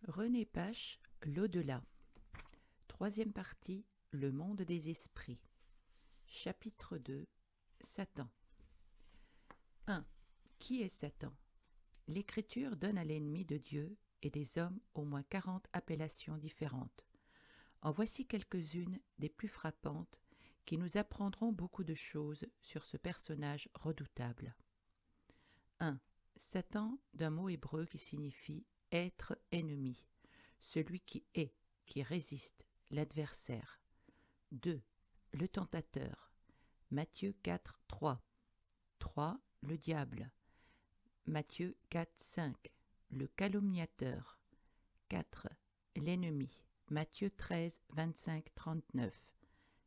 René Pache, l'au-delà. Troisième partie, le monde des esprits. Chapitre 2, Satan. 1. Qui est Satan? L'Écriture donne à l'ennemi de Dieu et des hommes au moins 40 appellations différentes. En voici quelques-unes des plus frappantes qui nous apprendront beaucoup de choses sur ce personnage redoutable. 1. Satan, d'un mot hébreu qui signifie « être ennemi », celui qui résiste, l'adversaire. 2. Le tentateur. Matthieu 4, 3. 3. Le diable. Matthieu 4, 5. Le calomniateur. 4. L'ennemi. Matthieu 13, 25, 39.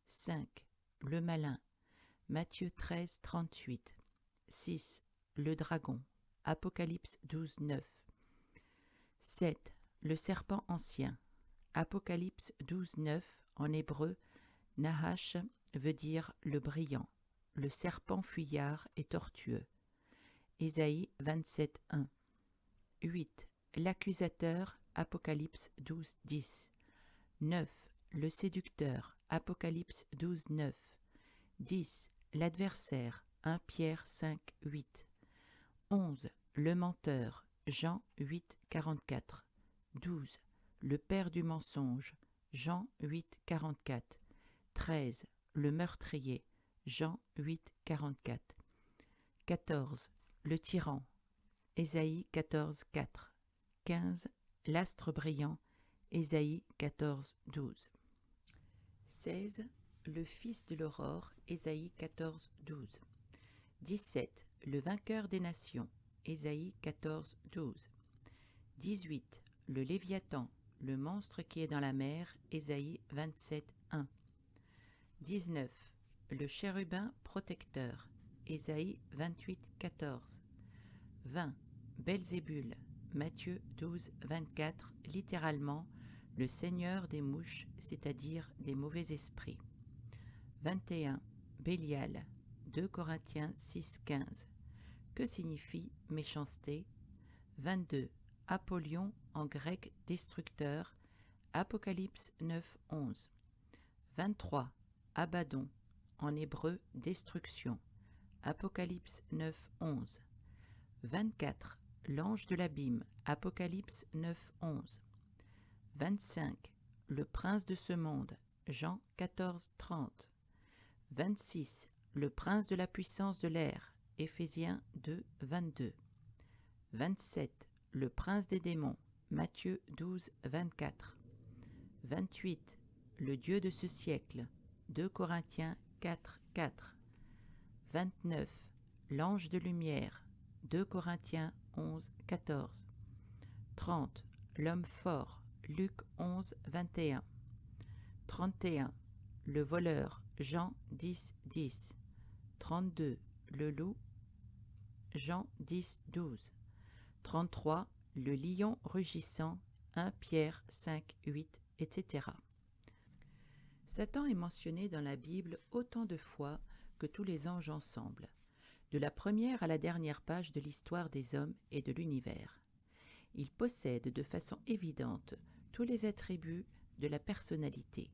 5. Le malin. Matthieu 13, 38. 6. Le dragon. Apocalypse 12, 9. 7. Le serpent ancien. Apocalypse 12, 9. En hébreu, Nahash veut dire le brillant, le serpent fuyard et tortueux. Ésaïe 27, 1. 8. L'accusateur. Apocalypse 12, 10. 9. Le séducteur. Apocalypse 12, 9. 10. L'adversaire. 1 Pierre 5, 8. 11. Le menteur. Jean 8, 44. 12. Le père du mensonge. Jean 8, 44. 13. Le meurtrier. Jean 8, 44. 14. Le tyran. Ésaïe 14, 4. 15. L'astre brillant. Ésaïe 14, 12. 16. Le fils de l'aurore. Ésaïe 14, 12. 17. Le vainqueur des nations. Ésaïe 14, 12. 18. Le Léviathan, le monstre qui est dans la mer. Ésaïe 27, 1. 19. Le chérubin protecteur. Ésaïe 28, 14. 20. Belzébul. Matthieu 12, 24, littéralement le seigneur des mouches, c'est-à-dire des mauvais esprits. 21. Bélial. 2 Corinthiens 6, 15. Que signifie méchanceté? 22. Apollyon, en grec destructeur. Apocalypse 9, 11. 23. Abaddon, en hébreu destruction. Apocalypse 9, 11. 24. L'ange de l'abîme. Apocalypse 9, 11. 25. Le prince de ce monde. Jean 14, 30. 26. Le prince de la puissance de l'air. Éphésiens 2, 22. 27. Le prince des démons. Matthieu 12, 24. 28. Le Dieu de ce siècle. 2 Corinthiens 4, 4. 29. L'ange de lumière. 2 Corinthiens 11, 14. 30. L'homme fort. Luc 11, 21. 31. Le voleur. Jean 10, 10. 32. Le loup. Jean 10, 12. 33. Le lion rugissant. 1 Pierre 5, 8, etc. Satan est mentionné dans la Bible autant de fois que tous les anges ensemble, de la première à la dernière page de l'histoire des hommes et de l'univers. Il possède de façon évidente tous les attributs de la personnalité.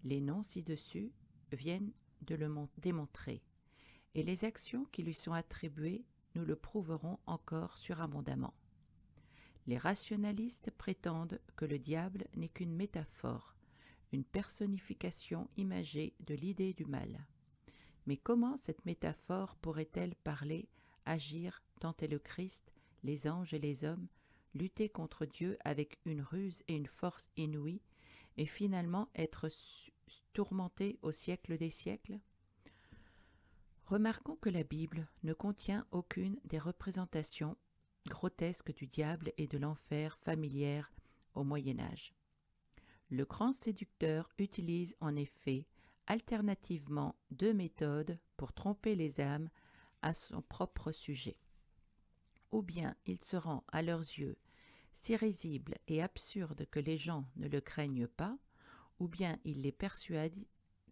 Les noms ci-dessus viennent de le démontrer, et les actions qui lui sont attribuées nous le prouveront encore surabondamment. Les rationalistes prétendent que le diable n'est qu'une métaphore, une personnification imagée de l'idée du mal. Mais comment cette métaphore pourrait-elle parler, agir, tant est le Christ, les anges et les hommes, lutter contre Dieu avec une ruse et une force inouïes, et finalement être tourmenté au siècle des siècles? Remarquons que la Bible ne contient aucune des représentations grotesques du diable et de l'enfer familières au Moyen Âge. Le grand séducteur utilise en effet alternativement deux méthodes pour tromper les âmes à son propre sujet. Ou bien il se rend à leurs yeux si risible et absurde que les gens ne le craignent pas, ou bien il les persuade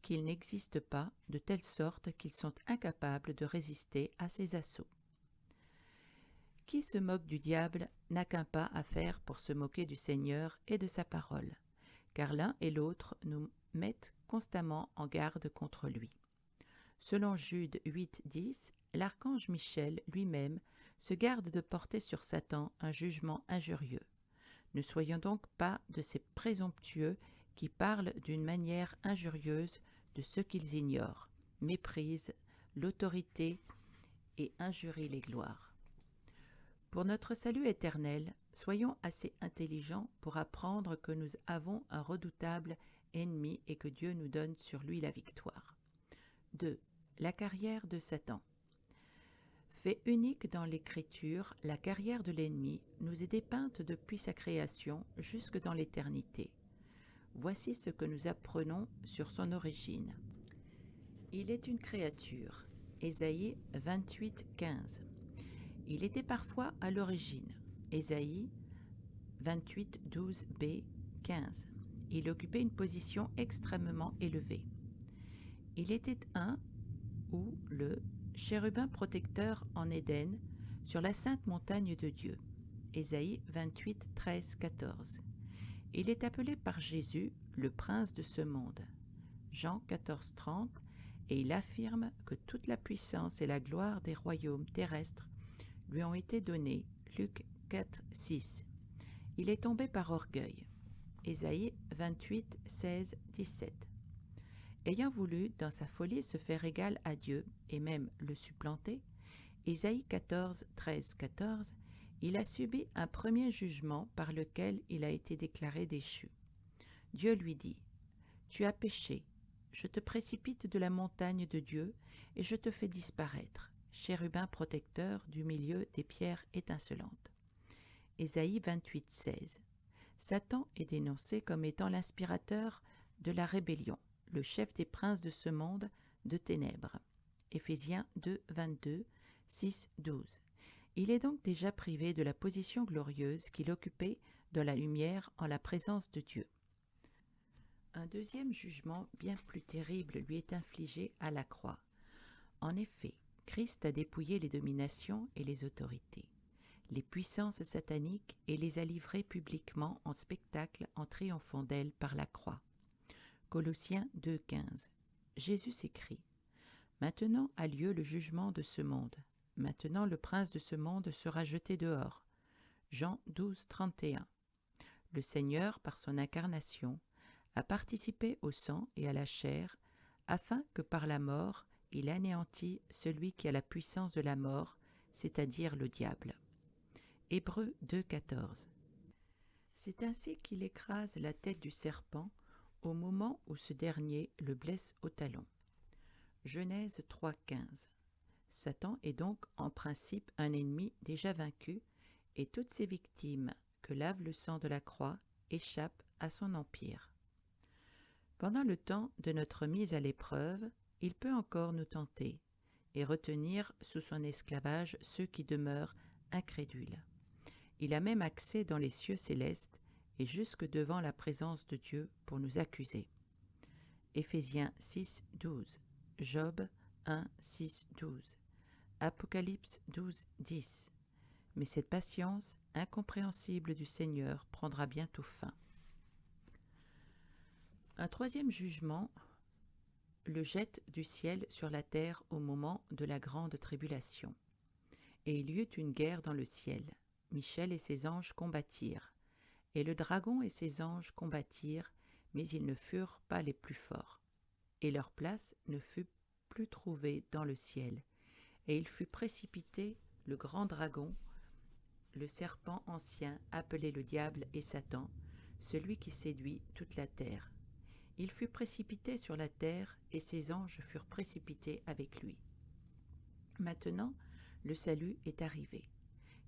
qu'il n'existe pas de telle sorte qu'ils sont incapables de résister à ses assauts. qui se moque du diable n'a qu'un pas à faire pour se moquer du Seigneur et de sa parole, car l'un et l'autre nous mettent constamment en garde contre lui. Selon Jude 8,10, l'archange Michel lui-même se garde de porter sur Satan un jugement injurieux. Ne soyons donc pas de ces présomptueux qui parlent d'une manière injurieuse de ceux qu'ils ignorent, méprisent l'autorité et injurient les gloires. Pour notre salut éternel, soyons assez intelligents pour apprendre que nous avons un redoutable ennemi et que Dieu nous donne sur lui la victoire. 2. La carrière de Satan. Fait unique dans l'Écriture, la carrière de l'ennemi nous est dépeinte depuis sa création jusque dans l'éternité. Voici ce que nous apprenons sur son origine. Il est une créature. Ésaïe 28,15. Il était parfois à l'origine. Ésaïe 28,12b, 15. Il occupait une position extrêmement élevée. Il était un ou le chérubin protecteur en Éden sur la sainte montagne de Dieu. Ésaïe 28, 13, 14. Il est appelé par Jésus le prince de ce monde. Jean 14, 30. Et il affirme que toute la puissance et la gloire des royaumes terrestres lui ont été données. Luc 4, 6. Il est tombé par orgueil. Ésaïe 28, 16, 17. Ayant voulu, dans sa folie, se faire égal à Dieu, et même le supplanter, Ésaïe 14, 13, 14, il a subi un premier jugement par lequel il a été déclaré déchu. Dieu lui dit, « Tu as péché, je te précipite de la montagne de Dieu, et je te fais disparaître, chérubin protecteur du milieu des pierres étincelantes. » Ésaïe 28, 16. Satan est dénoncé comme étant l'inspirateur de la rébellion, le chef des princes de ce monde de ténèbres. Éphésiens 2, 22, 6, 12. Il est donc déjà privé de la position glorieuse qu'il occupait dans la lumière en la présence de Dieu. Un deuxième jugement bien plus terrible lui est infligé à la croix. En effet, Christ a dépouillé les dominations et les autorités, les puissances sataniques et les a livrées publiquement en spectacle en triomphant d'elles par la croix. Colossiens 2, 15. Jésus s'écrie « Maintenant a lieu le jugement de ce monde. Maintenant le prince de ce monde sera jeté dehors. » Jean 12, 31. Le Seigneur, par son incarnation, a participé au sang et à la chair, afin que par la mort, il anéantit celui qui a la puissance de la mort, c'est-à-dire le diable. Hébreux 2, 14. C'est ainsi qu'il écrase la tête du serpent au moment où ce dernier le blesse au talon. Genèse 3, 15. Satan est donc en principe un ennemi déjà vaincu, et toutes ses victimes que lave le sang de la croix échappent à son empire. Pendant le temps de notre mise à l'épreuve, il peut encore nous tenter et retenir sous son esclavage ceux qui demeurent incrédules. Il a même accès dans les cieux célestes et jusque devant la présence de Dieu pour nous accuser. Éphésiens 6, 12, Job 1, 6, 12, Apocalypse 12, 10. Mais cette patience incompréhensible du Seigneur prendra bientôt fin. Un troisième jugement le jette du ciel sur la terre au moment de la grande tribulation. Et il y eut une guerre dans le ciel. Michel et ses anges combattirent. Et le dragon et ses anges combattirent, mais ils ne furent pas les plus forts. Et leur place ne fut plus trouvée dans le ciel. Et il fut précipité, le grand dragon, le serpent ancien, appelé le diable et Satan, celui qui séduit toute la terre. Il fut précipité sur la terre, et ses anges furent précipités avec lui. Maintenant, le salut est arrivé,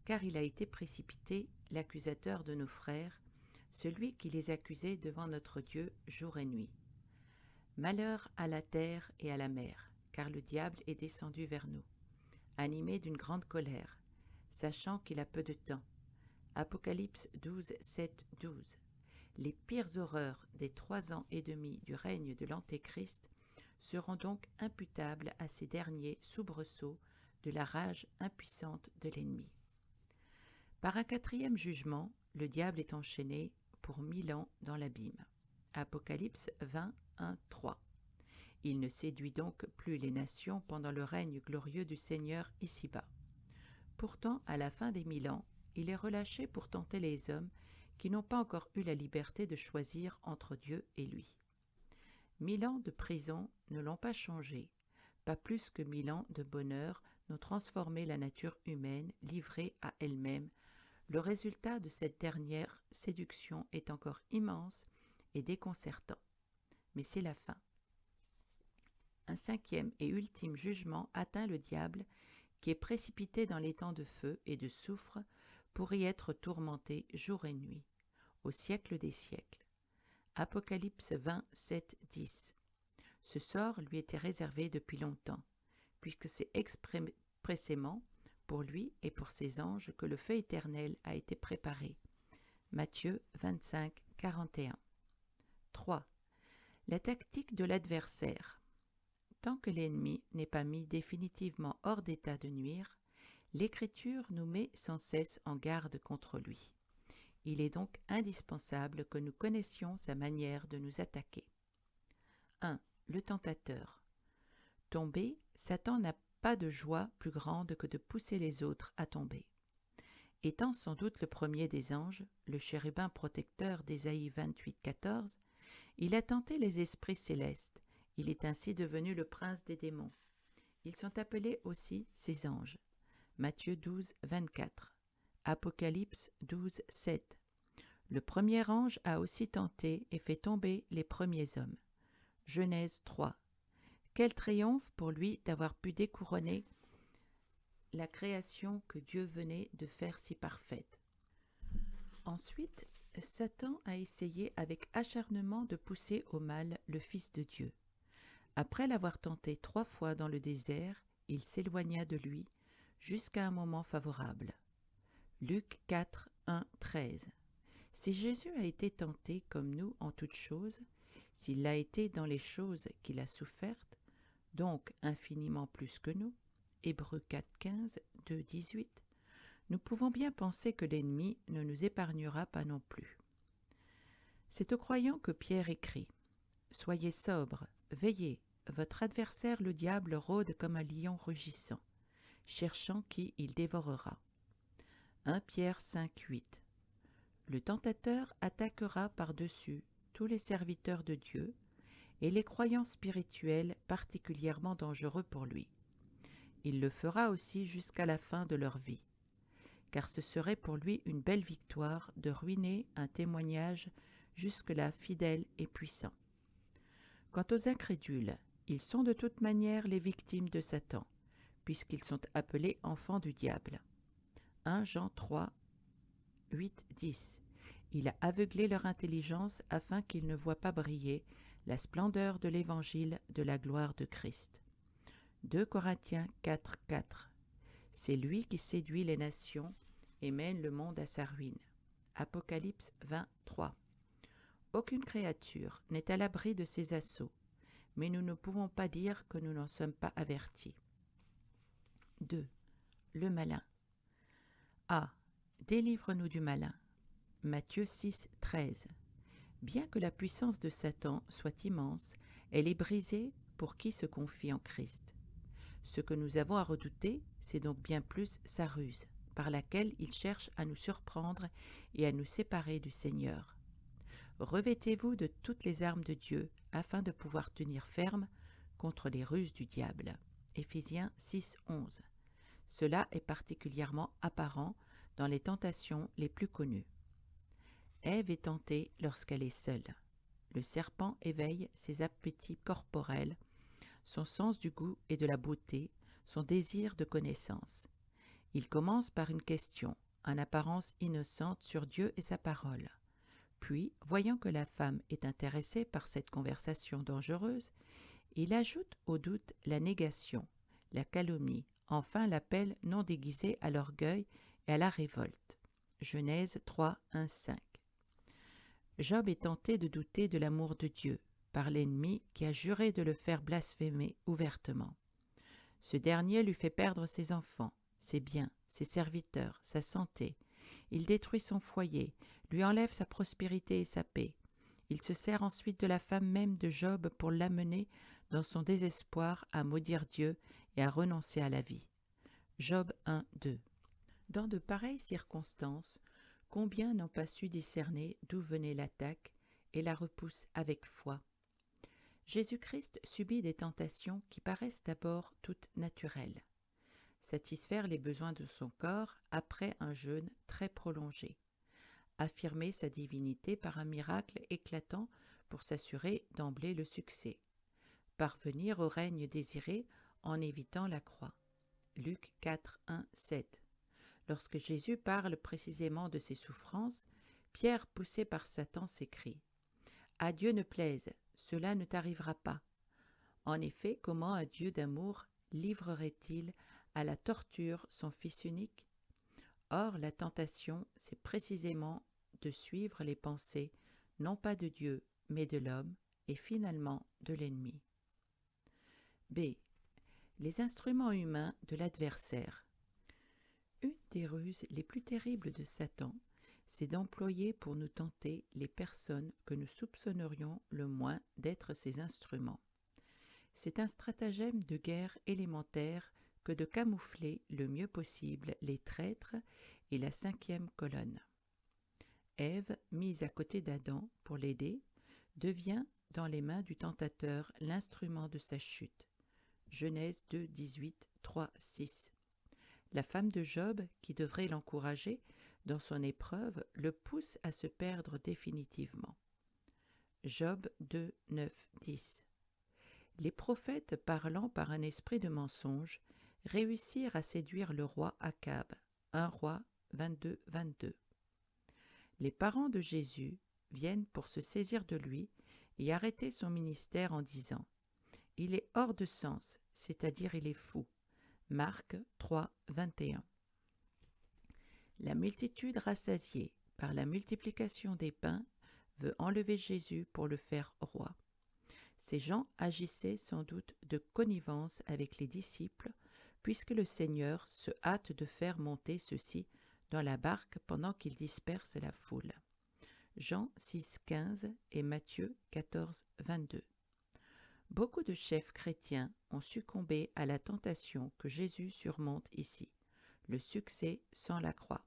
car il a été précipité, l'accusateur de nos frères, celui qui les accusait devant notre Dieu jour et nuit. Malheur à la terre et à la mer, car le diable est descendu vers nous, animé d'une grande colère, sachant qu'il a peu de temps. Apocalypse 12, 7, 12. Les pires horreurs des 3 ans et demi du règne de l'Antéchrist seront donc imputables à ces derniers soubresauts de la rage impuissante de l'ennemi. Par un quatrième jugement, le diable est enchaîné pour 1000 ans dans l'abîme. Apocalypse 20, 1, 3. Il ne séduit donc plus les nations pendant le règne glorieux du Seigneur ici-bas. Pourtant, à la fin des 1000 ans, il est relâché pour tenter les hommes qui n'ont pas encore eu la liberté de choisir entre Dieu et lui. 1000 ans de prison ne l'ont pas changé, pas plus que 1000 ans de bonheur n'ont transformé la nature humaine livrée à elle-même. Le résultat de cette dernière séduction est encore immense et déconcertant. Mais c'est la fin. Un cinquième et ultime jugement atteint le diable, qui est précipité dans les temps de feu et de soufre pour y être tourmenté jour et nuit, au siècle des siècles. Apocalypse 20, 7, 10. Ce sort lui était réservé depuis longtemps, puisque c'est expressément pour lui et pour ses anges que le feu éternel a été préparé. Matthieu 25, 41. 3. La tactique de l'adversaire. Tant que l'ennemi n'est pas mis définitivement hors d'état de nuire, l'Écriture nous met sans cesse en garde contre lui. Il est donc indispensable que nous connaissions sa manière de nous attaquer. 1. Le tentateur. Tombé, Satan n'a pas de joie plus grande que de pousser les autres à tomber. Étant sans doute le premier des anges, le chérubin protecteur d'Ésaïe 28, 14, il a tenté les esprits célestes. Il est ainsi devenu le prince des démons. Ils sont appelés aussi ses anges. Matthieu 12, 24. Apocalypse 12, 7. Le premier ange a aussi tenté et fait tomber les premiers hommes. Genèse 3. Quel triomphe pour lui d'avoir pu découronner la création que Dieu venait de faire si parfaite. Ensuite, Satan a essayé avec acharnement de pousser au mal le Fils de Dieu. Après l'avoir tenté 3 fois dans le désert, il s'éloigna de lui jusqu'à un moment favorable. Luc 4, 1, 13. Si Jésus a été tenté comme nous en toutes choses, s'il l'a été dans les choses qu'il a souffertes, donc infiniment plus que nous, Hébreux 4, 15, 2, 18, nous pouvons bien penser que l'ennemi ne nous épargnera pas non plus. C'est aux croyants que Pierre écrit « Soyez sobres, veillez, votre adversaire le diable rôde comme un lion rugissant, cherchant qui il dévorera. » 1 Pierre 5, 8. Le tentateur attaquera par-dessus tous les serviteurs de Dieu et les croyants spirituels particulièrement dangereux pour lui. Il le fera aussi jusqu'à la fin de leur vie, car ce serait pour lui une belle victoire de ruiner un témoignage jusque-là fidèle et puissant. Quant aux incrédules, ils sont de toute manière les victimes de Satan, puisqu'ils sont appelés enfants du diable. 1 Jean 3, 8, 10. Il a aveuglé leur intelligence afin qu'ils ne voient pas briller la splendeur de l'évangile de la gloire de Christ. 2 Corinthiens 4, 4. C'est lui qui séduit les nations et mène le monde à sa ruine. Apocalypse 20, 3. Aucune créature n'est à l'abri de ses assauts, mais nous ne pouvons pas dire que nous n'en sommes pas avertis. 2. Le malin. A. Délivre-nous du malin. Matthieu 6, 13. Bien que la puissance de Satan soit immense, elle est brisée pour qui se confie en Christ. Ce que nous avons à redouter, c'est donc bien plus sa ruse, par laquelle il cherche à nous surprendre et à nous séparer du Seigneur. Revêtez-vous de toutes les armes de Dieu, afin de pouvoir tenir ferme contre les ruses du diable. Éphésiens 6, 11. Cela est particulièrement apparent dans les tentations les plus connues. Ève est tentée lorsqu'elle est seule. Le serpent éveille ses appétits corporels, son sens du goût et de la beauté, son désir de connaissance. Il commence par une question, en apparence innocente, sur Dieu et sa parole. Puis, voyant que la femme est intéressée par cette conversation dangereuse, il ajoute au doute la négation, la calomnie, enfin l'appel non déguisé à l'orgueil et à la révolte. Genèse 3, 1, 5. Job est tenté de douter de l'amour de Dieu par l'ennemi qui a juré de le faire blasphémer ouvertement. Ce dernier lui fait perdre ses enfants, ses biens, ses serviteurs, sa santé, Il détruit son foyer, lui enlève sa prospérité et sa paix. Il se sert ensuite de la femme même de Job pour l'amener, dans son désespoir, à maudire Dieu et à renoncer à la vie. Job 1, 2. Dans de pareilles circonstances, combien n'ont pas su discerner d'où venait l'attaque et la repoussent avec foi? Jésus-Christ subit des tentations qui paraissent d'abord toutes naturelles. Satisfaire les besoins de son corps après un jeûne très prolongé. Affirmer sa divinité par un miracle éclatant pour s'assurer d'emblée le succès. Parvenir au règne désiré en évitant la croix. Luc 4, 1, 7. Lorsque Jésus parle précisément de ses souffrances, Pierre, poussé par Satan, s'écrie « À Dieu ne plaise, cela ne t'arrivera pas. » En effet, comment un Dieu d'amour livrerait-il à la torture son Fils unique? Or, la tentation, c'est précisément de suivre les pensées, non pas de Dieu, mais de l'homme, et finalement de l'ennemi. B. Les instruments humains de l'adversaire. Une des ruses les plus terribles de Satan, c'est d'employer pour nous tenter les personnes que nous soupçonnerions le moins d'être ses instruments. C'est un stratagème de guerre élémentaire que de camoufler le mieux possible les traîtres et la cinquième colonne. Ève, mise à côté d'Adam pour l'aider, devient dans les mains du tentateur l'instrument de sa chute. Genèse 2, 18, 3, 6. La femme de Job, qui devrait l'encourager dans son épreuve, le pousse à se perdre définitivement. Job 2, 9, 10. Les prophètes, parlant par un esprit de mensonge, réussirent à séduire le roi Akab. 1 Roi 22, 22. Les parents de Jésus viennent pour se saisir de lui et arrêter son ministère en disant « Il est hors de sens, c'est-à-dire il est fou ». Marc 3, 21. La multitude rassasiée par la multiplication des pains veut enlever Jésus pour le faire roi. Ces gens agissaient sans doute de connivence avec les disciples, puisque le Seigneur se hâte de faire monter ceux-ci dans la barque pendant qu'il disperse la foule. Jean 6, 15 et Matthieu 14, 22. Beaucoup de chefs chrétiens ont succombé à la tentation que Jésus surmonte ici, le succès sans la croix.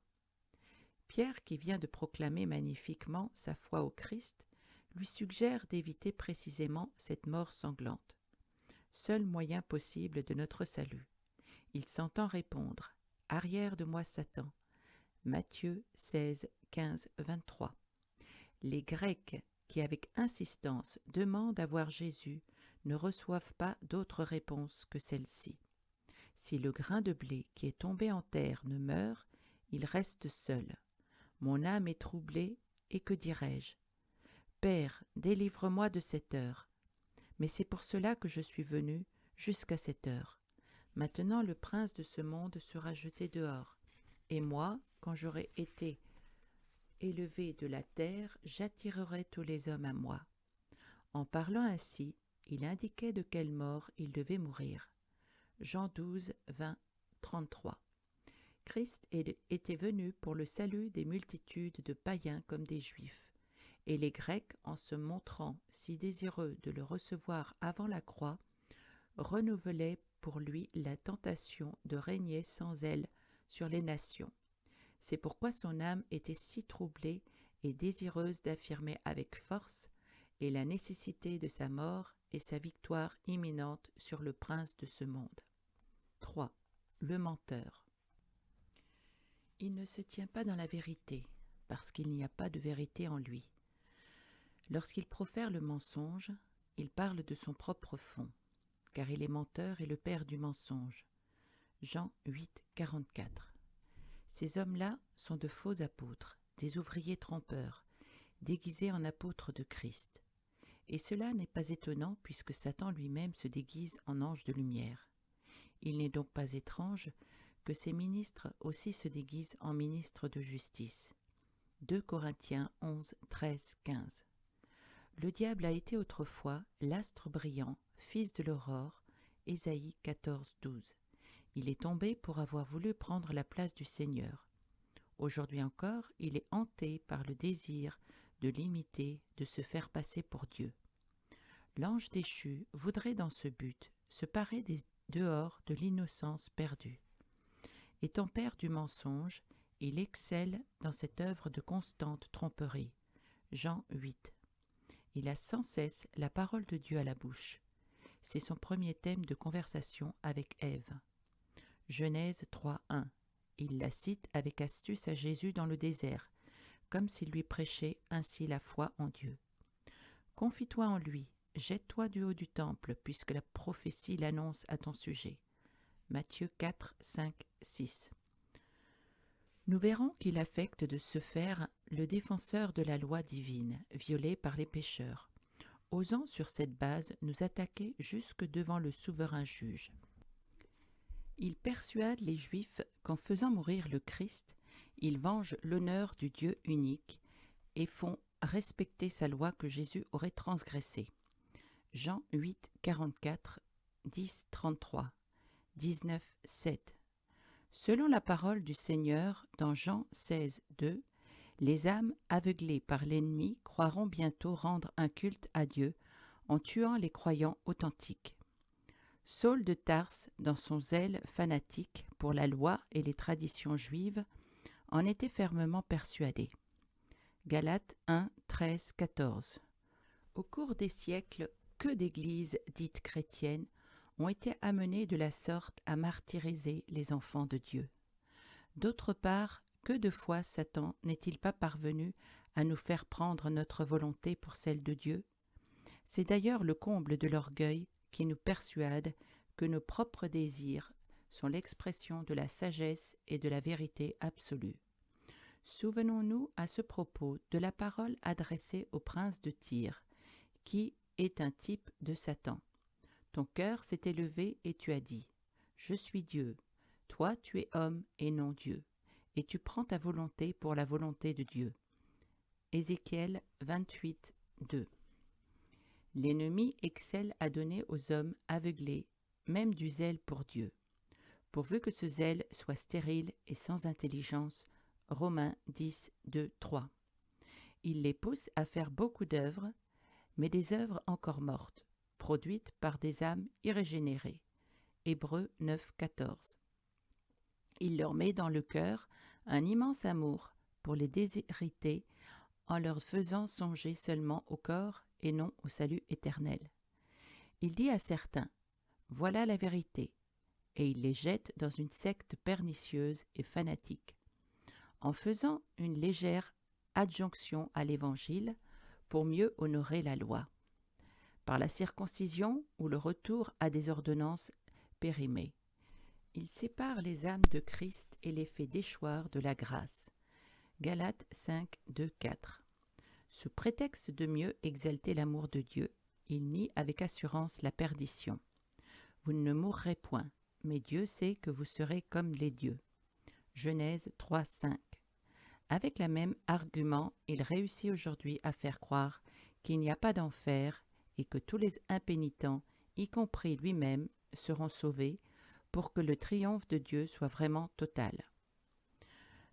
Pierre, qui vient de proclamer magnifiquement sa foi au Christ, lui suggère d'éviter précisément cette mort sanglante. Seul moyen possible de notre salut. Il s'entend répondre « Arrière de moi, Satan » Matthieu 16, 15, 23. Les Grecs, qui avec insistance demandent à voir Jésus, ne reçoivent pas d'autre réponse que celle-ci. Si le grain de blé qui est tombé en terre ne meurt, il reste seul. Mon âme est troublée, et que dirai-je? Père, délivre-moi de cette heure. Mais c'est pour cela que je suis venu jusqu'à cette heure. Maintenant le prince de ce monde sera jeté dehors. Et moi, quand j'aurai été élevé de la terre, j'attirerai tous les hommes à moi. En parlant ainsi, il indiquait de quelle mort il devait mourir. Jean 12, 20, 33. Christ était venu pour le salut des multitudes de païens comme des Juifs, et les Grecs, en se montrant si désireux de le recevoir avant la croix, renouvelaient pour lui la tentation de régner sans elle sur les nations. C'est pourquoi son âme était si troublée et désireuse d'affirmer avec force et la nécessité de sa mort et sa victoire imminente sur le prince de ce monde. 3. Le menteur. Il ne se tient pas dans la vérité, parce qu'il n'y a pas de vérité en lui. Lorsqu'il profère le mensonge, il parle de son propre fond, car il est menteur et le père du mensonge. Jean 8, 44. Ces hommes-là sont de faux apôtres, des ouvriers trompeurs, déguisés en apôtres de Christ. Et cela n'est pas étonnant puisque Satan lui-même se déguise en ange de lumière. Il n'est donc pas étrange que ses ministres aussi se déguisent en ministres de justice. 2 Corinthiens 11, 13, 15. Le diable a été autrefois l'astre brillant, fils de l'aurore, Ésaïe 14, 12. Il est tombé pour avoir voulu prendre la place du Seigneur. Aujourd'hui encore, il est hanté par le désir de l'imiter, de se faire passer pour Dieu. L'ange déchu voudrait dans ce but se parer dehors de l'innocence perdue. Étant père du mensonge, il excelle dans cette œuvre de constante tromperie. Jean 8. Il a sans cesse la parole de Dieu à la bouche. C'est son premier thème de conversation avec Ève. Genèse 3.1. Il la cite avec astuce à Jésus dans le désert, comme s'il lui prêchait ainsi la foi en Dieu. Confie-toi en lui, jette-toi du haut du temple, puisque la prophétie l'annonce à ton sujet. Matthieu 4, 5, 6. Nous verrons qu'il affecte de se faire le défenseur de la loi divine, violée par les pécheurs, osant sur cette base nous attaquer jusque devant le souverain juge. Il persuade les Juifs qu'en faisant mourir le Christ, ils vengent l'honneur du Dieu unique et font respecter sa loi que Jésus aurait transgressée. Jean 8, 44, 10, 33, 19, 7. Selon la parole du Seigneur dans Jean 16, 2, les âmes aveuglées par l'ennemi croiront bientôt rendre un culte à Dieu en tuant les croyants authentiques. Saul de Tarse, dans son zèle fanatique pour la loi et les traditions juives, en était fermement persuadé. Galates 1, 13, 14. Au cours des siècles, que d'églises dites chrétiennes ont été amenées de la sorte à martyriser les enfants de Dieu. D'autre part, que de fois Satan n'est-il pas parvenu à nous faire prendre notre volonté pour celle de Dieu? C'est d'ailleurs le comble de l'orgueil qui nous persuade que nos propres désirs sont l'expression de la sagesse et de la vérité absolue. Souvenons-nous à ce propos de la parole adressée au prince de Tyr, qui est un type de Satan. Ton cœur s'est élevé et tu as dit « Je suis Dieu, toi tu es homme et non Dieu, et tu prends ta volonté pour la volonté de Dieu. » Ézéchiel 28, 2. L'ennemi excelle à donner aux hommes aveuglés même du zèle pour Dieu, pourvu que ce zèle soit stérile et sans intelligence. Romains 10, 2, 3. Il les pousse à faire beaucoup d'œuvres, mais des œuvres encore mortes, produites par des âmes irrégénérées. Hébreux 9, 14. Il leur met dans le cœur un immense amour pour les déshérités en leur faisant songer seulement au corps et non au salut éternel. Il dit à certains « Voilà la vérité », et il les jette dans une secte pernicieuse et fanatique. En faisant une légère adjonction à l'Évangile pour mieux honorer la loi, par la circoncision ou le retour à des ordonnances périmées. Il sépare les âmes de Christ et les fait déchoir de la grâce. Galates 5, 2, 4. Sous prétexte de mieux exalter l'amour de Dieu, il nie avec assurance la perdition. Vous ne mourrez point, mais Dieu sait que vous serez comme les dieux. Genèse 3, 5. Avec le même argument, il réussit aujourd'hui à faire croire qu'il n'y a pas d'enfer et que tous les impénitents, y compris lui-même, seront sauvés pour que le triomphe de Dieu soit vraiment total.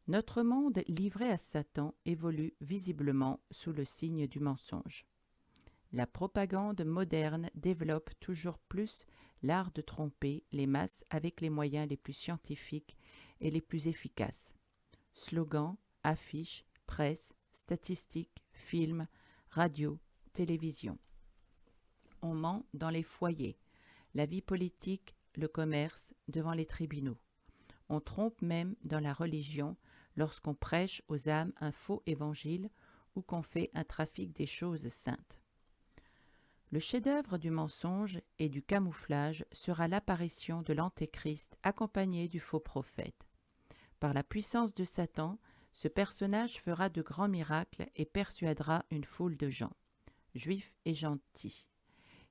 Notre monde livré à Satan évolue visiblement sous le signe du mensonge. La propagande moderne développe toujours plus l'art de tromper les masses avec les moyens les plus scientifiques et les plus efficaces. Slogans, affiches, presse, statistiques, films, radio, télévision. On ment dans les foyers, la vie politique, le commerce, devant les tribunaux. On trompe même dans la religion lorsqu'on prêche aux âmes un faux évangile ou qu'on fait un trafic des choses saintes. Le chef-d'œuvre du mensonge et du camouflage sera l'apparition de l'Antéchrist accompagné du faux prophète. Par la puissance de Satan, ce personnage fera de grands miracles et persuadera une foule de gens, juifs et gentils,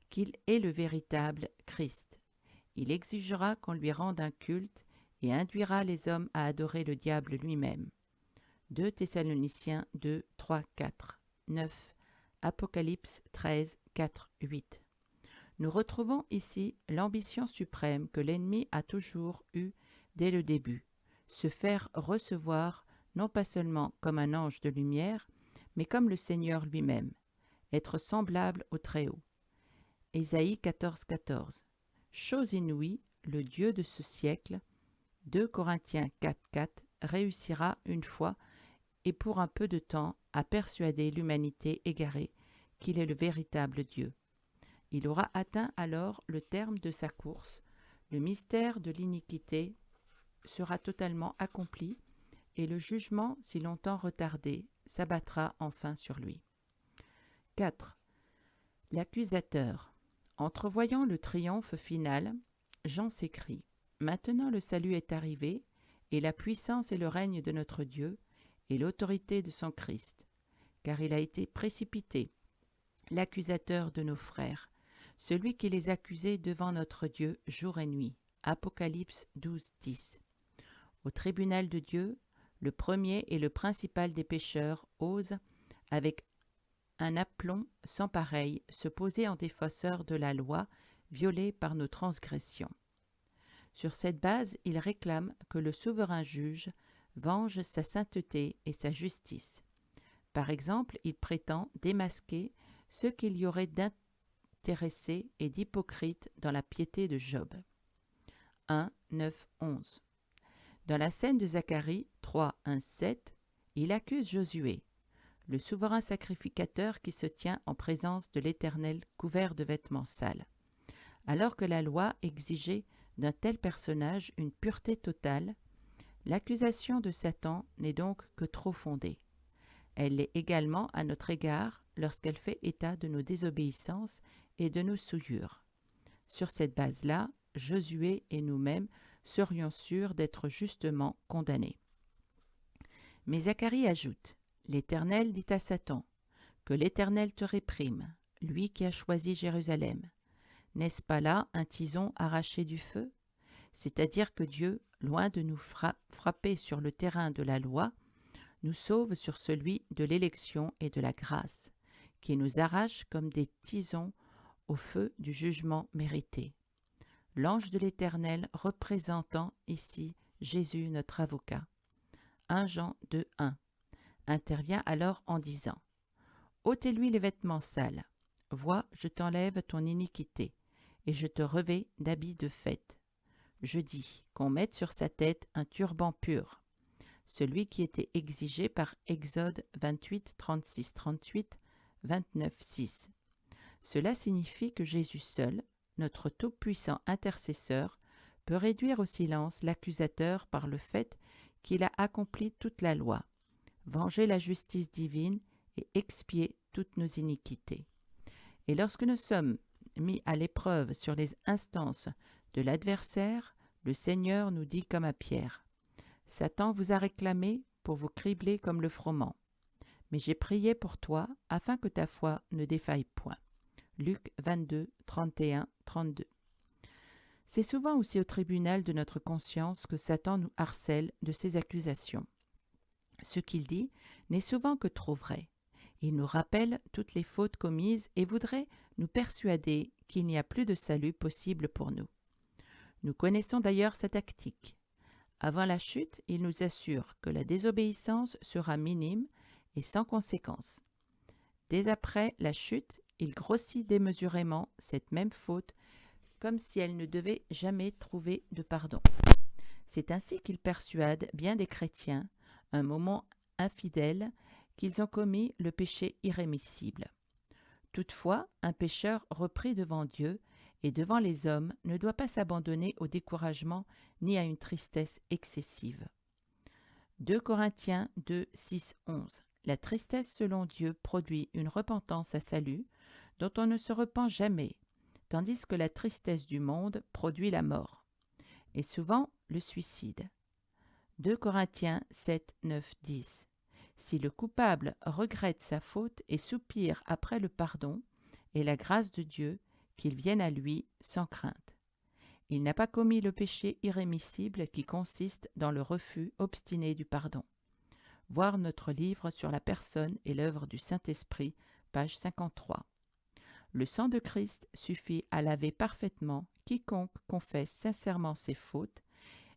qu'il est le véritable Christ. Il exigera qu'on lui rende un culte et induira les hommes à adorer le diable lui-même. 2 Thessaloniciens 2, 3, 4, 9, Apocalypse 13, 4, 8. Nous retrouvons ici l'ambition suprême que l'ennemi a toujours eue dès le début, se faire recevoir non pas seulement comme un ange de lumière, mais comme le Seigneur lui-même, être semblable au Très-Haut. Ésaïe 14, 14. Chose inouïe, le Dieu de ce siècle, 2 Corinthiens 4, 4, réussira une fois et pour un peu de temps à persuader l'humanité égarée qu'il est le véritable Dieu. Il aura atteint alors le terme de sa course, le mystère de l'iniquité sera totalement accompli et le jugement, si longtemps retardé, s'abattra enfin sur lui. 4. L'accusateur. Entrevoyant le triomphe final, Jean s'écrie « Maintenant le salut est arrivé, et la puissance et le règne de notre Dieu, et l'autorité de son Christ, car il a été précipité, l'accusateur de nos frères, celui qui les accusait devant notre Dieu jour et nuit. » Apocalypse 12, 10. Au tribunal de Dieu, le premier et le principal des pécheurs ose, avec un aplomb sans pareil, se poser en défenseur de la loi violée par nos transgressions. Sur cette base, il réclame que le souverain juge venge sa sainteté et sa justice. Par exemple, il prétend démasquer ce qu'il y aurait d'intéressé et d'hypocrite dans la piété de Job. 1, 9, 11. Dans la scène de Zacharie 3, 1, 7, il accuse Josué, le souverain sacrificateur qui se tient en présence de l'Éternel couvert de vêtements sales. Alors que la loi exigeait d'un tel personnage une pureté totale, l'accusation de Satan n'est donc que trop fondée. Elle l'est également à notre égard lorsqu'elle fait état de nos désobéissances et de nos souillures. Sur cette base-là, Josué et nous-mêmes serions sûrs d'être justement condamnés. Mais Zacharie ajoute « L'Éternel dit à Satan, que l'Éternel te réprime, lui qui a choisi Jérusalem. N'est-ce pas là un tison arraché du feu ? C'est-à-dire que Dieu, loin de nous frapper sur le terrain de la loi, nous sauve sur celui de l'élection et de la grâce, qui nous arrache comme des tisons au feu du jugement mérité. L'ange de l'Éternel représentant ici Jésus notre avocat. 1 Jean 2, 1 intervient alors en disant « Ôtez-lui les vêtements sales. Vois, je t'enlève ton iniquité, et je te revêts d'habits de fête. Je dis qu'on mette sur sa tête un turban pur, celui qui était exigé par Exode 28, 36, 38, 29, 6. Cela signifie que Jésus seul, notre tout-puissant intercesseur, peut réduire au silence l'accusateur par le fait qu'il a accompli toute la loi, venger la justice divine et expier toutes nos iniquités. Et lorsque nous sommes mis à l'épreuve sur les instances de l'adversaire, le Seigneur nous dit comme à Pierre « Satan vous a réclamé pour vous cribler comme le froment. Mais j'ai prié pour toi afin que ta foi ne défaille point. » Luc 22, 31, 32. C'est souvent aussi au tribunal de notre conscience que Satan nous harcèle de ses accusations. Ce qu'il dit n'est souvent que trop vrai. Il nous rappelle toutes les fautes commises et voudrait nous persuader qu'il n'y a plus de salut possible pour nous. Nous connaissons d'ailleurs sa tactique. Avant la chute, il nous assure que la désobéissance sera minime et sans conséquence. Dès après la chute, il grossit démesurément cette même faute comme si elle ne devait jamais trouver de pardon. C'est ainsi qu'il persuade bien des chrétiens, un moment infidèles, qu'ils ont commis le péché irrémissible. Toutefois, un pécheur repris devant Dieu et devant les hommes ne doit pas s'abandonner au découragement ni à une tristesse excessive. 2 Corinthiens 2, 6, 11. La tristesse selon Dieu produit une repentance à salut dont on ne se repent jamais, tandis que la tristesse du monde produit la mort, et souvent le suicide. 2 Corinthiens 7, 9, 10. Si le coupable regrette sa faute et soupire après le pardon et la grâce de Dieu, qu'il vienne à lui sans crainte. Il n'a pas commis le péché irrémissible qui consiste dans le refus obstiné du pardon. Voir notre livre sur la personne et l'œuvre du Saint-Esprit, page 53. Le sang de Christ suffit à laver parfaitement quiconque confesse sincèrement ses fautes,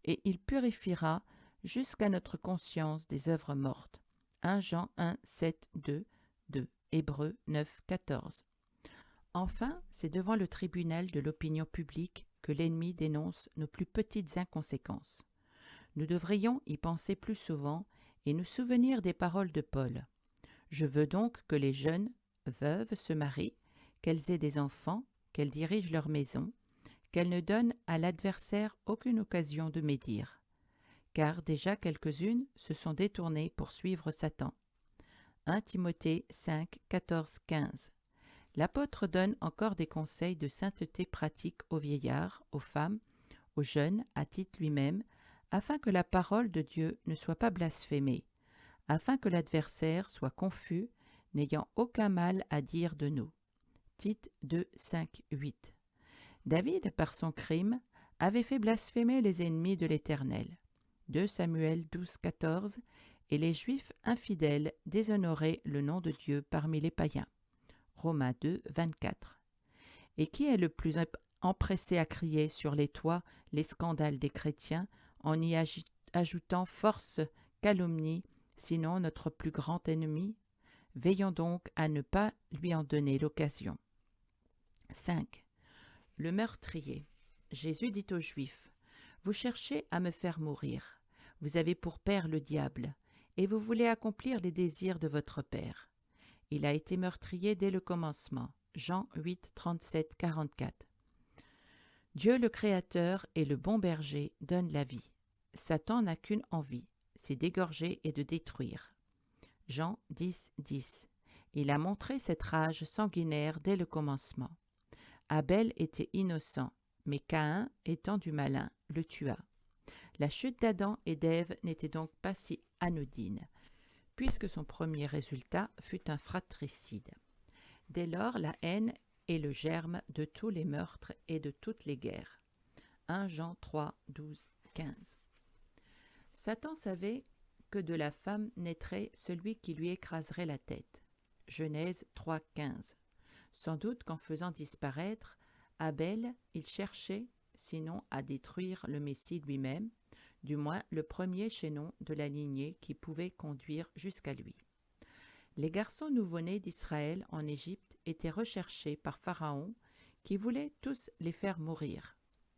et il purifiera jusqu'à notre conscience des œuvres mortes. 1 Jean 1, 7, 2, 2, Hébreux 9, 14. Enfin, c'est devant le tribunal de l'opinion publique que l'ennemi dénonce nos plus petites inconséquences. Nous devrions y penser plus souvent et nous souvenir des paroles de Paul. Je veux donc que les jeunes veuves se marient, qu'elles aient des enfants, qu'elles dirigent leur maison, qu'elles ne donnent à l'adversaire aucune occasion de médire. Car déjà quelques-unes se sont détournées pour suivre Satan. 1 Timothée 5, 14, 15. L'apôtre donne encore des conseils de sainteté pratique aux vieillards, aux femmes, aux jeunes, à Tite lui-même, afin que la parole de Dieu ne soit pas blasphémée, afin que l'adversaire soit confus, n'ayant aucun mal à dire de nous. Tite 2, 5, 8. David, par son crime, avait fait blasphémer les ennemis de l'Éternel. 2 Samuel 12, 14, et les Juifs infidèles déshonoraient le nom de Dieu parmi les païens. Romains 2, 24. Et qui est le plus empressé à crier sur les toits les scandales des chrétiens en y ajoutant force calomnie, sinon notre plus grand ennemi? Veillons donc à ne pas lui en donner l'occasion. 5. Le meurtrier. Jésus dit aux Juifs, « Vous cherchez à me faire mourir. Vous avez pour père le diable, et vous voulez accomplir les désirs de votre père. Il a été meurtrier dès le commencement. » Jean 8, 37, 44. Dieu le Créateur et le bon berger donnent la vie. Satan n'a qu'une envie, c'est d'égorger et de détruire. Jean 10, 10. Il a montré cette rage sanguinaire dès le commencement. Abel était innocent, mais Caïn, étant du malin, le tua. La chute d'Adam et d'Ève n'était donc pas si anodine, puisque son premier résultat fut un fratricide. Dès lors, la haine est le germe de tous les meurtres et de toutes les guerres. 1 Jean 3, 12, 15. Satan savait que de la femme naîtrait celui qui lui écraserait la tête. Genèse 3, 15. Sans doute qu'en faisant disparaître Abel, il cherchait, sinon à détruire le Messie lui-même, du moins le premier chaînon de la lignée qui pouvait conduire jusqu'à lui. Les garçons nouveau-nés d'Israël en Égypte étaient recherchés par Pharaon qui voulait tous les faire mourir.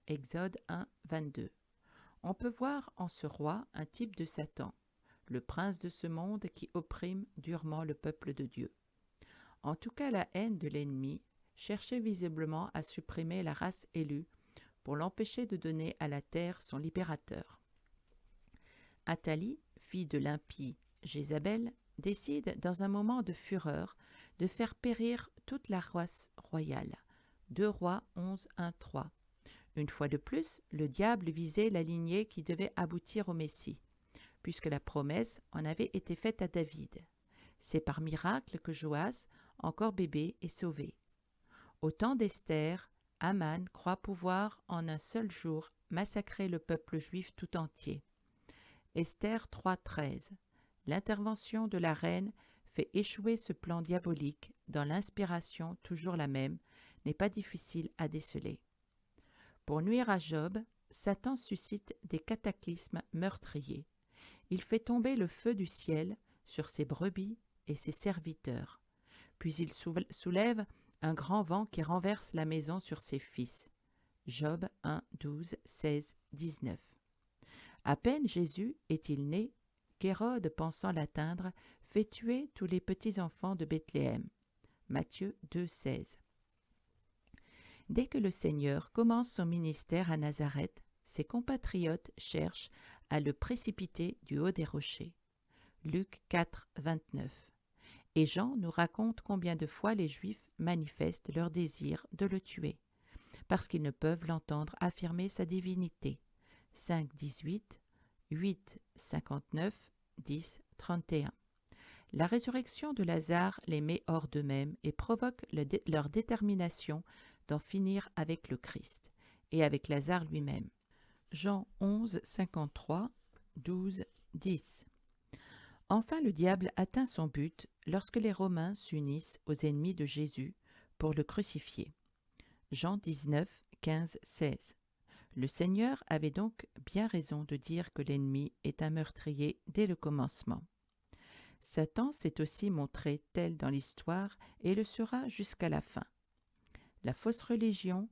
Exode 1, 22. On peut voir en ce roi un type de Satan, le prince de ce monde qui opprime durement le peuple de Dieu. En tout cas, la haine de l'ennemi cherchait visiblement à supprimer la race élue pour l'empêcher de donner à la terre son libérateur. Athalie, fille de l'impie Jézabel, décide dans un moment de fureur de faire périr toute la race royale. 2 Rois 11, 1, 3. Une fois de plus, le diable visait la lignée qui devait aboutir au Messie, puisque la promesse en avait été faite à David. C'est par miracle que Joas, encore bébé, est sauvé. Au temps d'Esther, Aman croit pouvoir en un seul jour massacrer le peuple juif tout entier. Esther 3.13. L'intervention de la reine fait échouer ce plan diabolique dont l'inspiration, toujours la même, n'est pas difficile à déceler. Pour nuire à Job, Satan suscite des cataclysmes meurtriers. Il fait tomber le feu du ciel sur ses brebis et ses serviteurs. Puis il soulève un grand vent qui renverse la maison sur ses fils. Job 1, 12, 16, 19. À peine Jésus est-il né, qu'Hérode, pensant l'atteindre, fait tuer tous les petits-enfants de Bethléem. Matthieu 2, 16. Dès que le Seigneur commence son ministère à Nazareth, ses compatriotes cherchent à le précipiter du haut des rochers. Luc 4, 29. Et Jean nous raconte combien de fois les Juifs manifestent leur désir de le tuer, parce qu'ils ne peuvent l'entendre affirmer sa divinité. 5, 18, 8, 59, 10, 31. La résurrection de Lazare les met hors d'eux-mêmes et provoque leur détermination d'en finir avec le Christ et avec Lazare lui-même. Jean 11, 53, 12, 10. Enfin, le diable atteint son but lorsque les Romains s'unissent aux ennemis de Jésus pour le crucifier. Jean 19, 15, 16. Le Seigneur avait donc bien raison de dire que l'ennemi est un meurtrier dès le commencement. Satan s'est aussi montré tel dans l'histoire et le sera jusqu'à la fin. La fausse religion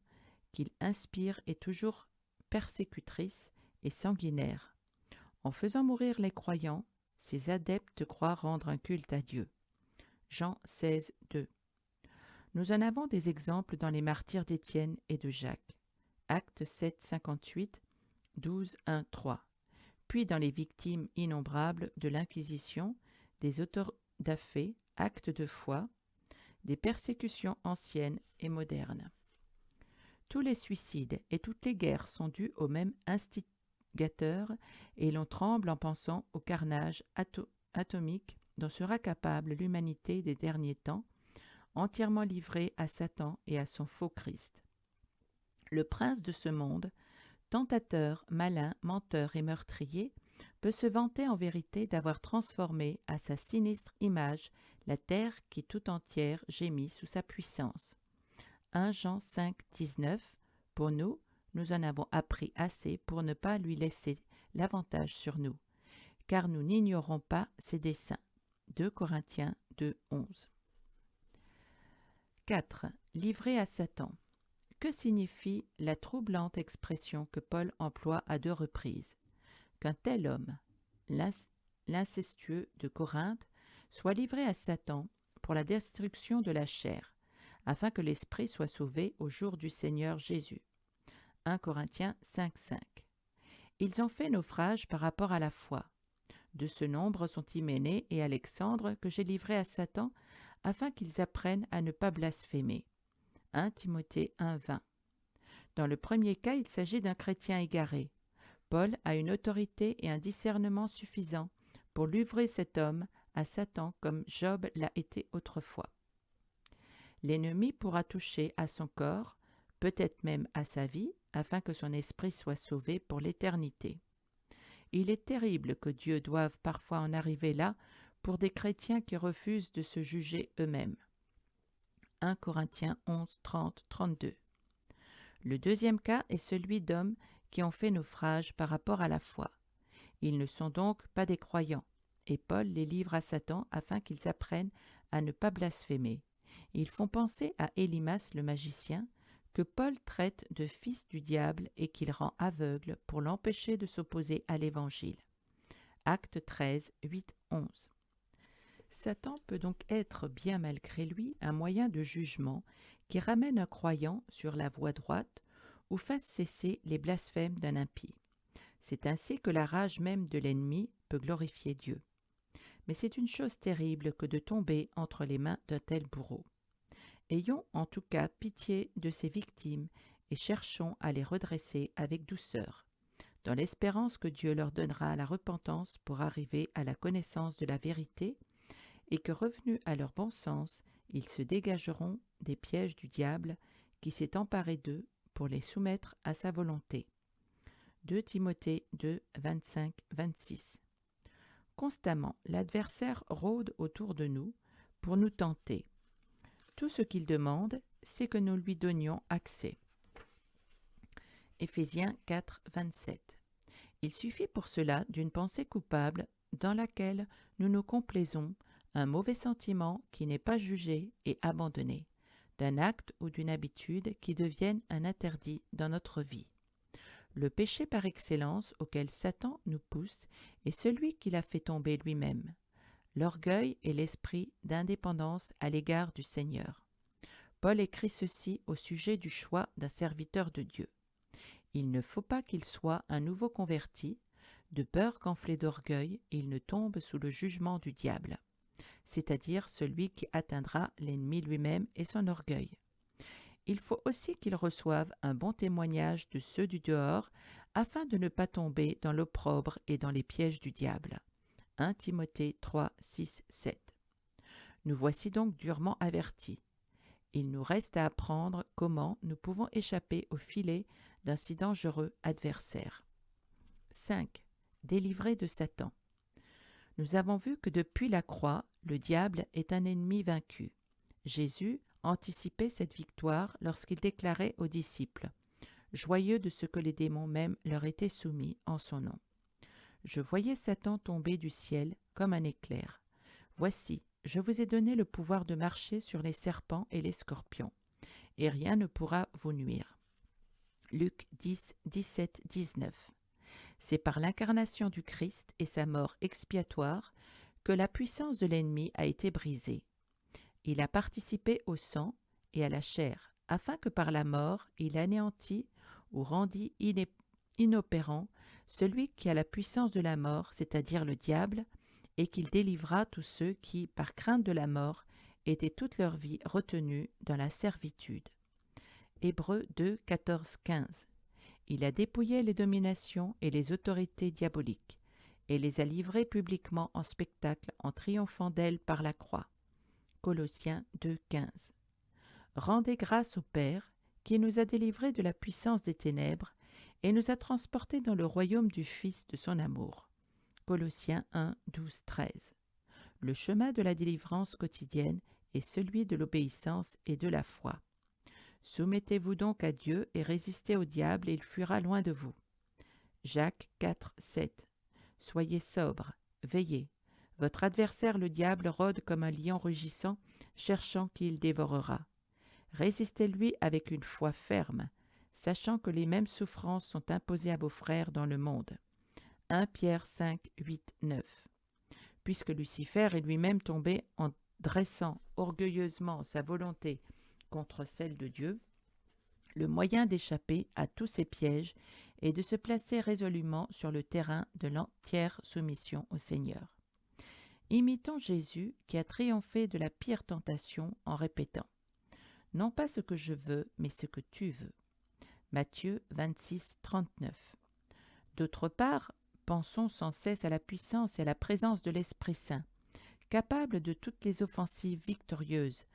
qu'il inspire est toujours persécutrice et sanguinaire. En faisant mourir les croyants, ses adeptes croient rendre un culte à Dieu. Jean 16, 2. Nous en avons des exemples dans les martyrs d'Étienne et de Jacques. Actes 7, 58, 12, 1, 3. Puis dans les victimes innombrables de l'Inquisition, des auteurs d'affaires, actes de foi, des persécutions anciennes et modernes. Tous les suicides et toutes les guerres sont dus au même instigateur et l'on tremble en pensant au carnage atomique dont sera capable l'humanité des derniers temps, entièrement livrée à Satan et à son faux Christ. Le prince de ce monde, tentateur, malin, menteur et meurtrier, peut se vanter en vérité d'avoir transformé à sa sinistre image la terre qui tout entière gémit sous sa puissance. 1 Jean 5, 19. Pour nous, nous en avons appris assez pour ne pas lui laisser l'avantage sur nous, car nous n'ignorons pas ses desseins. 2 Corinthiens 2, 11. 4. Livré à Satan. Que signifie la troublante expression que Paul emploie à 2 reprises? Qu'un tel homme, l'incestueux de Corinthe, soit livré à Satan pour la destruction de la chair, afin que l'esprit soit sauvé au jour du Seigneur Jésus. 1 Corinthiens 5, 5. Ils ont fait naufrage par rapport à la foi. De ce nombre sont Hyménée et Alexandre que j'ai livrés à Satan, afin qu'ils apprennent à ne pas blasphémer. 1 Timothée 1, 20. Dans le premier cas, il s'agit d'un chrétien égaré. Paul a une autorité et un discernement suffisants pour livrer cet homme à Satan comme Job l'a été autrefois. L'ennemi pourra toucher à son corps, peut-être même à sa vie, afin que son esprit soit sauvé pour l'éternité. Il est terrible que Dieu doive parfois en arriver là pour des chrétiens qui refusent de se juger eux-mêmes. 1 Corinthiens 11, 30, 32. Le deuxième cas est celui d'hommes qui ont fait naufrage par rapport à la foi. Ils ne sont donc pas des croyants, et Paul les livre à Satan afin qu'ils apprennent à ne pas blasphémer. Ils font penser à Élimas le magicien, que Paul traite de fils du diable et qu'il rend aveugle pour l'empêcher de s'opposer à l'Évangile. Acte 13, 8, 11. Satan peut donc être, bien malgré lui, un moyen de jugement qui ramène un croyant sur la voie droite ou fasse cesser les blasphèmes d'un impie. C'est ainsi que la rage même de l'ennemi peut glorifier Dieu. Mais c'est une chose terrible que de tomber entre les mains d'un tel bourreau. Ayons en tout cas pitié de ces victimes et cherchons à les redresser avec douceur, dans l'espérance que Dieu leur donnera la repentance pour arriver à la connaissance de la vérité et que revenus à leur bon sens, ils se dégageront des pièges du diable qui s'est emparé d'eux pour les soumettre à sa volonté. 2 Timothée 2, 25, 26. Constamment, l'adversaire rôde autour de nous pour nous tenter. Tout ce qu'il demande, c'est que nous lui donnions accès. Éphésiens 4, 27. Il suffit pour cela d'une pensée coupable dans laquelle nous nous complaisons, un mauvais sentiment qui n'est pas jugé et abandonné, d'un acte ou d'une habitude qui devienne un interdit dans notre vie. Le péché par excellence auquel Satan nous pousse est celui qu'il a fait tomber lui-même, l'orgueil et l'esprit d'indépendance à l'égard du Seigneur. Paul écrit ceci au sujet du choix d'un serviteur de Dieu. Il ne faut pas qu'il soit un nouveau converti, de peur qu'enflé d'orgueil, il ne tombe sous le jugement du diable, c'est-à-dire celui qui atteindra l'ennemi lui-même et son orgueil. Il faut aussi qu'il reçoive un bon témoignage de ceux du dehors, afin de ne pas tomber dans l'opprobre et dans les pièges du diable. 1 Timothée 3, 6, 7. Nous voici donc durement avertis. Il nous reste à apprendre comment nous pouvons échapper au filet d'un si dangereux adversaire. 5. Délivré de Satan. Nous avons vu que depuis la croix, le diable est un ennemi vaincu. Jésus anticipait cette victoire lorsqu'il déclarait aux disciples « joyeux de ce que les démons même leur étaient soumis en son nom. Je voyais Satan tomber du ciel comme un éclair. Voici, je vous ai donné le pouvoir de marcher sur les serpents et les scorpions, et rien ne pourra vous nuire. Luc 10, 17, 19. C'est par l'incarnation du Christ et sa mort expiatoire que la puissance de l'ennemi a été brisée. Il a participé au sang et à la chair, afin que par la mort il anéantît ou rendit inopérant celui qui a la puissance de la mort, c'est-à-dire le diable, et qu'il délivra tous ceux qui, par crainte de la mort, étaient toute leur vie retenus dans la servitude. Hébreux 2, 14, 15. Il a dépouillé les dominations et les autorités diaboliques, et les a livrées publiquement en spectacle en triomphant d'elles par la croix. Colossiens 2, 15. Rendez grâce au Père, qui nous a délivrés de la puissance des ténèbres et nous a transportés dans le royaume du Fils de son amour. Colossiens 1, 12, 13. Le chemin de la délivrance quotidienne est celui de l'obéissance et de la foi. Soumettez-vous donc à Dieu et résistez au diable et il fuira loin de vous. Jacques 4, 7. Soyez sobres, veillez. Votre adversaire le diable rôde comme un lion rugissant, cherchant qui il dévorera. Résistez-lui avec une foi ferme, sachant que les mêmes souffrances sont imposées à vos frères dans le monde. 1 Pierre 5, 8, 9. Puisque Lucifer est lui-même tombé en dressant orgueilleusement sa volonté contre celle de Dieu, le moyen d'échapper à tous ces pièges est de se placer résolument sur le terrain de l'entière soumission au Seigneur. Imitons Jésus qui a triomphé de la pire tentation en répétant « Non pas ce que je veux, mais ce que tu veux ». Matthieu 26, 39. D'autre part, pensons sans cesse à la puissance et à la présence de l'Esprit Saint, capable de toutes les offensives victorieuses.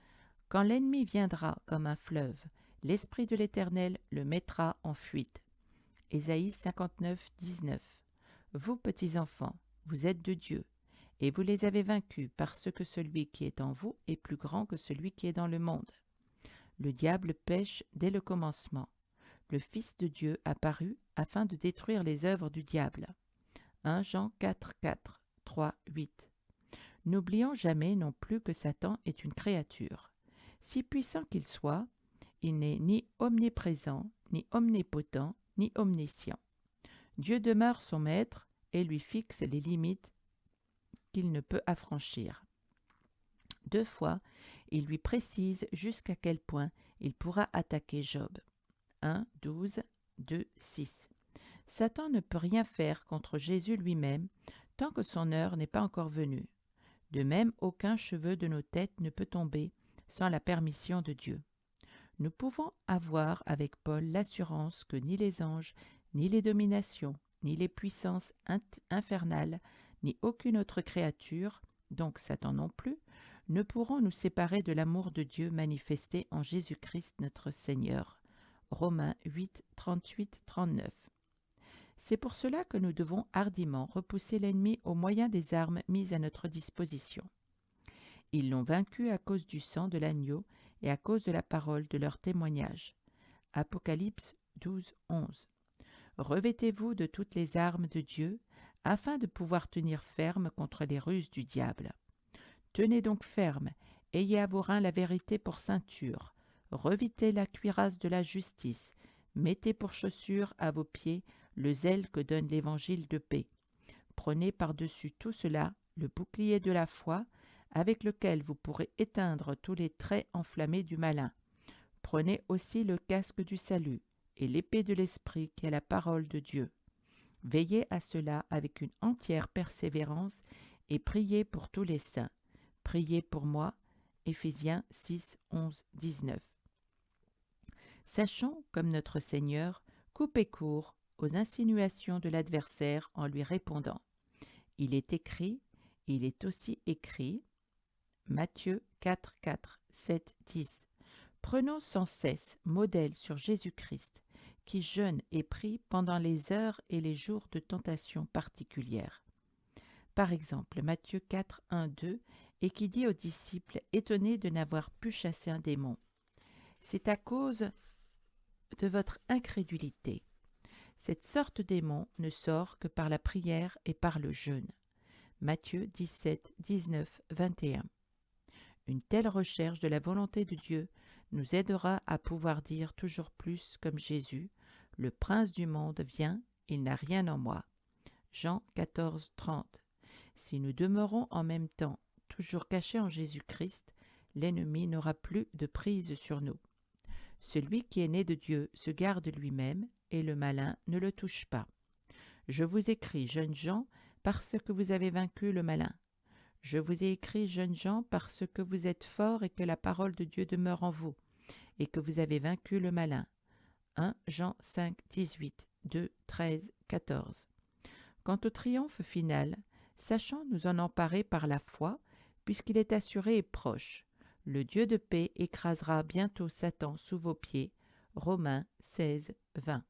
Quand l'ennemi viendra comme un fleuve, l'Esprit de l'Éternel le mettra en fuite. Ésaïe 59, 19. Vous, petits enfants, vous êtes de Dieu, et vous les avez vaincus parce que celui qui est en vous est plus grand que celui qui est dans le monde. Le diable pêche dès le commencement. Le Fils de Dieu apparut afin de détruire les œuvres du diable. 1 Jean 4, 4, 3, 8. N'oublions jamais non plus que Satan est une créature. Si puissant qu'il soit, il n'est ni omniprésent, ni omnipotent, ni omniscient. Dieu demeure son maître et lui fixe les limites qu'il ne peut affranchir. 2 fois, il lui précise jusqu'à quel point il pourra attaquer Job. 1, 12, 2, 6. Satan ne peut rien faire contre Jésus lui-même tant que son heure n'est pas encore venue. De même, aucun cheveu de nos têtes ne peut tomber sans la permission de Dieu. Nous pouvons avoir avec Paul l'assurance que ni les anges, ni les dominations, ni les puissances infernales, ni aucune autre créature, donc Satan non plus, ne pourront nous séparer de l'amour de Dieu manifesté en Jésus-Christ notre Seigneur. Romains 8, 38, 39. C'est pour cela que nous devons hardiment repousser l'ennemi au moyen des armes mises à notre disposition. Ils l'ont vaincu à cause du sang de l'agneau et à cause de la parole de leur témoignage. Apocalypse 12, 11. Revêtez-vous de toutes les armes de Dieu, afin de pouvoir tenir ferme contre les ruses du diable. Tenez donc ferme, ayez à vos reins la vérité pour ceinture, revêtez la cuirasse de la justice, mettez pour chaussure à vos pieds le zèle que donne l'évangile de paix. Prenez par-dessus tout cela le bouclier de la foi, avec lequel vous pourrez éteindre tous les traits enflammés du malin. Prenez aussi le casque du salut et l'épée de l'esprit qui est la parole de Dieu. Veillez à cela avec une entière persévérance et priez pour tous les saints. Priez pour moi. Éphésiens 6, 11, 19. Sachons, comme notre Seigneur, couper court aux insinuations de l'adversaire en lui répondant. Il est écrit, il est aussi écrit. Matthieu 4, 4, 7, 10. Prenons sans cesse modèle sur Jésus-Christ, qui jeûne et prie pendant les heures et les jours de tentation particulières. Par exemple, Matthieu 4, 1, 2, et qui dit aux disciples étonnés de n'avoir pu chasser un démon. C'est à cause de votre incrédulité. Cette sorte de démon ne sort que par la prière et par le jeûne. Matthieu 17, 19, 21. Une telle recherche de la volonté de Dieu nous aidera à pouvoir dire toujours plus comme Jésus, « Le prince du monde vient, il n'a rien en moi ». Jean 14, 30. Si nous demeurons en même temps toujours cachés en Jésus-Christ, l'ennemi n'aura plus de prise sur nous. Celui qui est né de Dieu se garde lui-même, et le malin ne le touche pas. Je vous écris, jeunes gens, parce que vous avez vaincu le malin. Je vous ai écrit, jeunes gens, parce que vous êtes forts et que la parole de Dieu demeure en vous, et que vous avez vaincu le malin. 1 Jean 5, 18, 2, 13, 14. Quant au triomphe final, sachons nous en emparer par la foi, puisqu'il est assuré et proche. Le Dieu de paix écrasera bientôt Satan sous vos pieds. Romains 16, 20.